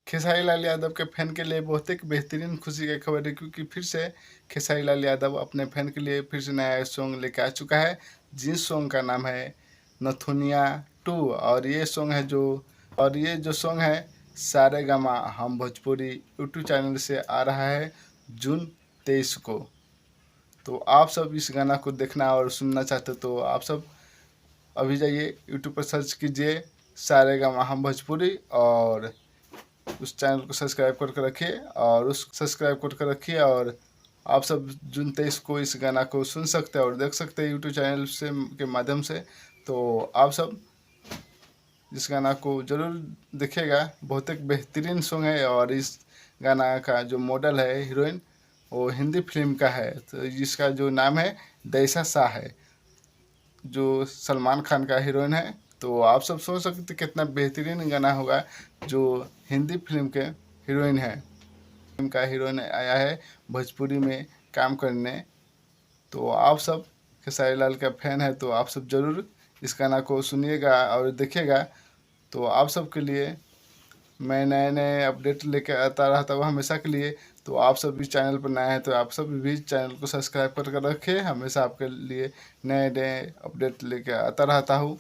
खेसारी लाल यादव के फैन के लिए बहुत एक बेहतरीन खुशी की खबर है, क्योंकि फिर से खेसारी लाल यादव अपने फैन के लिए फिर से नया सॉन्ग लेकर आ चुका है, जिस सॉन्ग का नाम है नथुनिया 2। और ये जो सॉन्ग है सारेगामा हम भोजपुरी यूट्यूब चैनल से आ रहा है जून 23 को। तो आप सब इस गाना को देखना और सुनना चाहते हो तो आप सब अभी जाइए यूट्यूब पर सर्च कीजिए सारेगामा हम भोजपुरी, और उस चैनल को सब्सक्राइब करके रखिए और आप सब जून 23 को इस गाना को सुन सकते हैं और देख सकते हैं यूट्यूब चैनल से के माध्यम से। तो आप सब इस गाना को ज़रूर देखिएगा, बहुत एक बेहतरीन सॉन्ग है। और इस गाना का जो मॉडल है हीरोइन, वो हिंदी फिल्म का है, तो जिसका जो नाम है दैसा शाह है, जो सलमान खान का हीरोइन है। तो आप सब सोच सकते कितना बेहतरीन गाना होगा, जो हिंदी फिल्म के हीरोइन है, फिल्म का हीरोइन आया है भोजपुरी में काम करने। तो आप सब खेसारी लाल का फैन है तो आप सब ज़रूर इस गाना को सुनिएगा और देखिएगा। तो आप सब के लिए मैं नए नए अपडेट लेकर आता रहता हूँ हमेशा के लिए। तो आप सब इस चैनल पर नए हैं तो आप सब भी चैनल को सब्सक्राइब करके रखें, हमेशा आपके लिए नए नए अपडेट लेकर आता रहता हूँ।